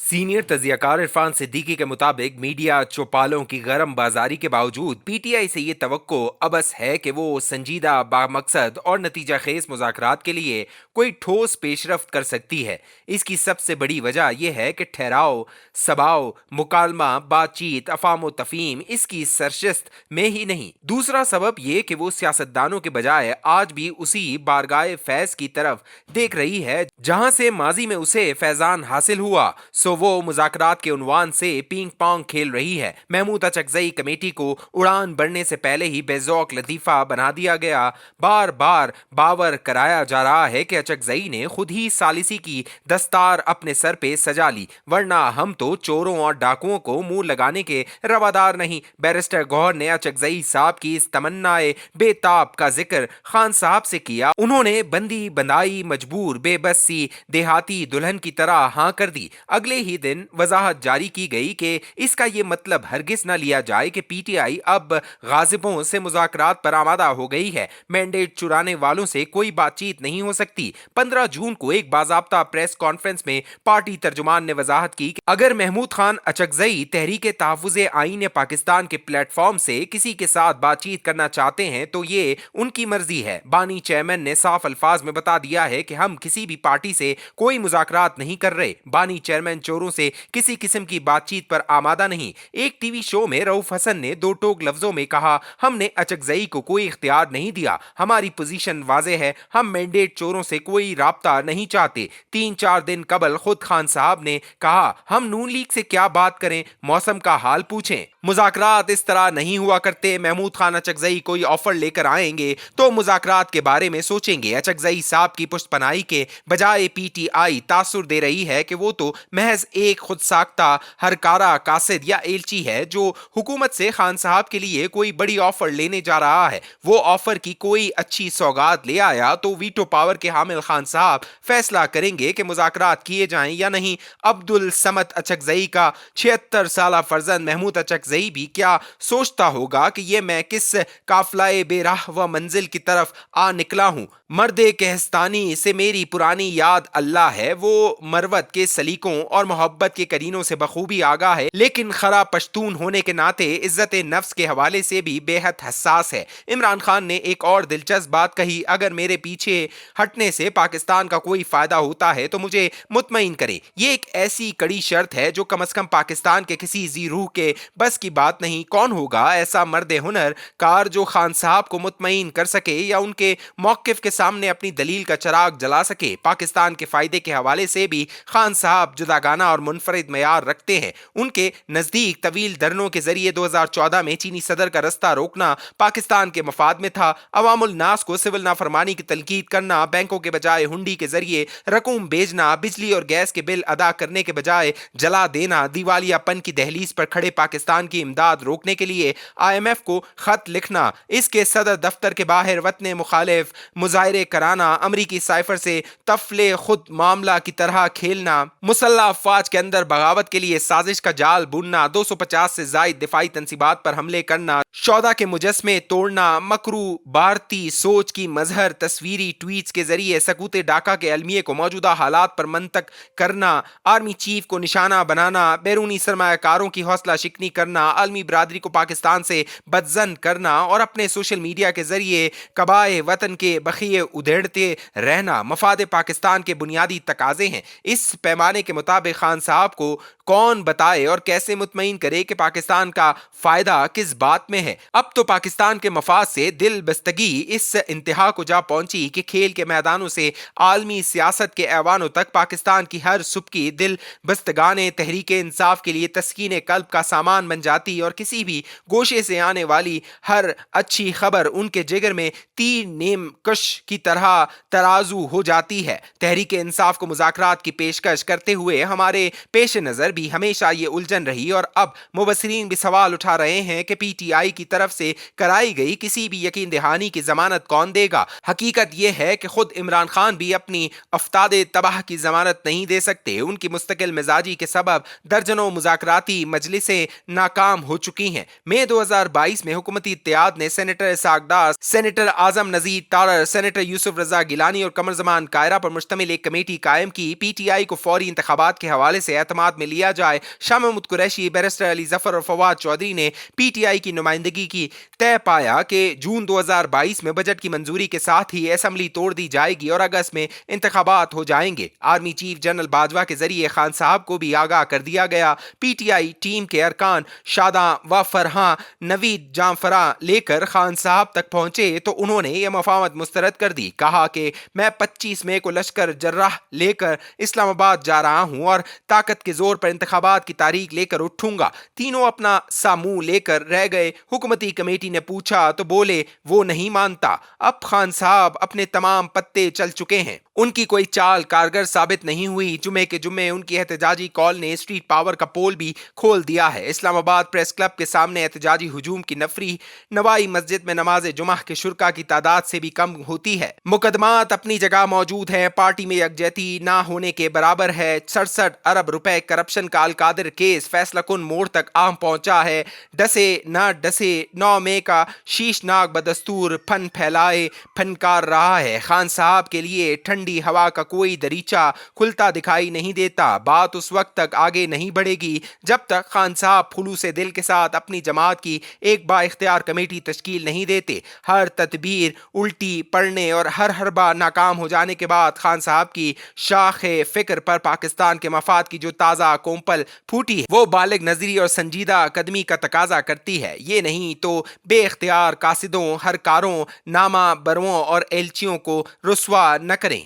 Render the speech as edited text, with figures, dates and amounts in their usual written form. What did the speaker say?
Senior तज्जियाकार Irfan Siddiqui के मुताबिक media चौपालों की गरम बाजारी के बावजूद पीटीआई से ये तवक्को अबस है कि वो संजीदा बामकसद और नतीजा खेज मुज़ाकरात के लिए कोई ठोस पेशरफ्त कर सकती है। इसकी सबसे बड़ी वजह यह है कि ठहराव, सबाव, मुकालमा, बातचीत, अफाम तफीम इसकी सरशिस्त में ही नहीं। दूसरा सबब यह कि वो सियासतदानों के बजाय आज भी उसी बारगाह फैज की तरफ देख रही है जहां से माजी में उसे फैजान हासिल हुआ, सो वो मुज़ाकरात के उन्वान से पिंग पोंग खेल रही है। महमूद अचकजई कमेटी को उड़ान बढ़ने से पहले ही बेजौक लतीफ़ा बना दिया गया। बार बार बावर कराया जा रहा है कि अचकजई ने खुद ही सालिसी की दस्तार अपने सर पे सजा ली, वरना हम तो चोरों और डाकुओं को मुंह लगाने के रवादार नहीं। बैरिस्टर गौहर ने अचकजई साहब की इस तमन्नाए बेताब का जिक्र खान साहब से किया। उन्होंने बंदी बंदाई मजबूर बेबस सी देहाती दुल्हन की तरह हाँ कर दी। अगले ही दिन वजाहत जारी की गई कि इसका ये मतलब हरगिज न लिया जाए कि पीटीआई अब गाजिबों से मुज़ाकरात पर आमादा हो गई है। मैंडेट चुराने वालों से कोई बातचीत नहीं हो सकती। 15 जून को एक बाज़ाब्ता प्रेस कॉन्फ्रेंस में पार्टी तर्जुमान ने वजाहत की कि अगर महमूद खान अचकजई तहरीक तहफ़्फ़ुज़ आईन पाकिस्तान के प्लेटफॉर्म से किसी के साथ बातचीत करना चाहते हैं तो ये उनकी मर्जी है। बानी चेयरमैन ने साफ अल्फाज में बता दिया है कि हम किसी भी पार्टी से कोई मुज़ाकरात नहीं कर रहे। बानी चेयरमैन चोरों से किसी किस्म की बातचीत पर आमादा नहीं। एक टीवी शो में रऊफ हसन ने दो टोक लफ्जों में कहा, हमने अचकजई को कोई इख्तियार नहीं दिया, हमारी पोजीशन वाजे है, हम मैंडेट चोरों से कोई राब्ता नहीं चाहते। 3-4 दिन कबल खुद खान साहब ने कहा, हम नून लीग से क्या बात करें, मौसम का हाल पूछें। मुज़ाकरात इस तरह नहीं हुआ करते। महमूद खान अचकजई कोई ऑफर लेकर आएंगे तो मुज़ाकरात के बारे में सोचेंगे। अचकजई साहब की पुष्टपनाही के बजाय पीटीआई तासुर दे रही है कि वो तो महज एक खुद साख्ता हरकारा कासिद या एलची है जो हुकूमत से खान साहब के लिए कोई बड़ी ऑफर लेने जा रहा है। वो ऑफर की कोई अच्छी सौगात ले आया तो वीटो पावर के हामिल खान साहब फैसला करेंगे कि मुज़ाकरात किए जाएं या नहीं। अब्दुल समद अचकजई का 76 साला फर्जंद महमूद अचकजई भी क्या सोचता होगा कि ये मैं किस काफलाए बेराह व मंजिल की तरफ आ निकला हूँ। मर्दे कहस्तानी से मेरी पुरानी याद अल्लाह है। वो मरवत के सलीकों और मोहब्बत के करीनों से बखूबी आगाह है, लेकिन खरा पश्तून होने के नाते इज्जत नफ्स के हवाले से भी बेहद हसास है। इमरान खान ने एक और दिलचस्प बात कही, अगर मेरे पीछे हटने से पाकिस्तान का कोई फायदा होता है तो मुझे मुतमईन करे। ये एक ऐसी कड़ी शर्त है जो कम अज कम पाकिस्तान के किसी जी रूह के बस की बात नहीं। कौन होगा ऐसा मर्द हुनर कार जो खान साहब को मुतमईन कर सके या उनके मौकिफ के सामने अपनी दलील का चराग जला सके। पाकिस्तान के फायदे के हवाले से भी खान साहब जुदागाना और मुनफरिद मयार रखते हैं। उनके नजदीक तवील धरनों के जरिए 2014 में चीनी सदर का रास्ता रोकना पाकिस्तान के मफाद में था। अवामुल नास को सिविल नाफरमानी की तलकीद करना, बैंकों के बजाय हुंडी के जरिए रकूम भेजना, बिजली और गैस के बिल अदा करने के बजाय जला देना, दिवालियापन की दहलीज पर खड़े पाकिस्तान की इमदाद रोकने के लिए IMF को खत लिखना, इसके सदर दफ्तर के बाहर वतन मुखालिफ मुजाहरे कराना, अमरीकी साइफर से तफले खुद मामला की तरह खेलना, मुसल्लह अफवाज के अंदर बगावत के लिए साजिश का जाल बुनना, 250 से जायद दिफाई तंसीबात पर हमले करना, शौदा के मुजस्मे तोड़ना, मकरू भारती सोच की मजहर तस्वीरी ट्वीट्स के जरिए सकूते डाका के अलमिये को मौजूदा हालात पर मंतक करना, आर्मी चीफ को निशाना बनाना, बैरूनी सरमायाकारों की हौसला शिकनी करना, आलमी बरादरी को पाकिस्तान से बदजन करना और अपने सोशल मीडिया के जरिए कबाए वतन के बखिए उधेड़ते रहना मफाद पाकिस्तान के बुनियादी तकाजे हैं। इस पैमाने के मुताबिक खान साहब को कौन बताए और कैसे मुतमईन करे कि पाकिस्तान का फायदा किस बात में है। अब तो पाकिस्तान के मफाद से दिल बस्तगी इस इंतहा को जा पहुंची कि खेल के मैदानों से आलमी सियासत के ऐवानों तक पाकिस्तान की हर सुबकी दिल बस्तगाने तहरीक इंसाफ के लिए तस्कीन कल्ब का सामान बन जाती और किसी भी गोशे से आने वाली हर अच्छी खबर उनके जिगर में तीर नेम कश की तरह तराजू हो जाती है। तहरीक इंसाफ को मुज़ाकरात की पेशकश करते हुए हमारे पेश नज़र भी हमेशा ये उलझन रही और अब मुबसरीन भी सवाल उठा रहे हैं कि पीटीआई की तरफ से कराई गई किसी भी यकीन दहानी की जमानत कौन देगा। हकीकत यह है कि खुद इमरान खान भी अपनी अफ्तादे तबाह की जमानत नहीं दे सकते। उनकी मुस्तकिल मिजाजी के सबब दर्जनों मुज़ाकराती मजलिसें नाकाम नाकाम हो चुकी हैं। मई 2022 में हुकूमती इत्तेहाद ने सेनेटर इसहाक डार, सेनेटर आजम नजीर तारर, सेनेटर यूसुफ रजा गिलानी और कमर जमान कायरा पर मुश्तमिल एक कमेटी कायम की। PTI को फौरी इंतखाबात के हवाले से एतमाद में लिया जाए। शाह महमूद कुरैशी, बैरिस्टर अली जफर और फवाद चौधरी ने PTI की नुमाइंदगी की तय पाया कि जून 2022 में बजट की मंजूरी के साथ ही असेंबली तोड़ दी जाएगी और अगस्त में इंतखाबात हो जाएंगे। आर्मी चीफ जनरल बाजवा के जरिए खान साहब को भी आगाह कर दिया गया। PTI टीम के अरकान शादा व फरहां नवीद जामफरा लेकर खान साहब तक पहुंचे तो उन्होंने यह मफाहमत मुस्तरद कर दी। कहा कि मैं 25 मई को लश्कर जर्राह लेकर इस्लामाबाद जा रहा हूं और ताकत के जोर पर इंतखाबात की तारीख लेकर उठूंगा। तीनों अपना सा मुंह लेकर रह गए। हुकूमती कमेटी ने पूछा तो बोले वो नहीं मानता। अब खान साहब अपने तमाम पत्ते चल चुके हैं। उनकी कोई चाल कारगर साबित नहीं हुई। जुमे के जुमे उनकी एहतजाजी कॉल ने स्ट्रीट पावर का पोल भी खोल दिया है। इस्लामाबाद प्रेस क्लब के सामने एहतजाजी हुजूम की नफरी नवाई मस्जिद में नमाज जुमा के शुरका की तादाद से भी कम होती है। मुकदमात अपनी जगह मौजूद है। पार्टी में यकजहती ना होने के बराबर है। 67 अरब रुपए करप्शन का अलकादिर केस फैसला कुन मोड़ तक आम पहुंचा है। डसे ना डसे 9 मई का शीशनाक बदस्तूर फन फैलाए फनकार रहा है। खान साहब के लिए ठंडी हवा का कोई दरीचा खुलता दिखाई नहीं देता। बात उस वक्त तक आगे नहीं बढ़ेगी जब तक खान साहब खुलूसे दिल के साथ अपनी जमात की एक बाइख्तियार कमेटी तश्कील नहीं देते। हर तदबीर उल्टी पड़ने और हर हरबा नाकाम हो जाने के बाद खान साहब की शाखे फिक्र पर पाकिस्तान के मफाद की जो ताज़ा कोंपल फूटी है वो बालिग नजरी और संजीदा कदमी का तकाजा करती है। ये नहीं तो बेख्तियार कासिदों, हरकारों, नामा बरों और एलचियों को रुस्वा न करें।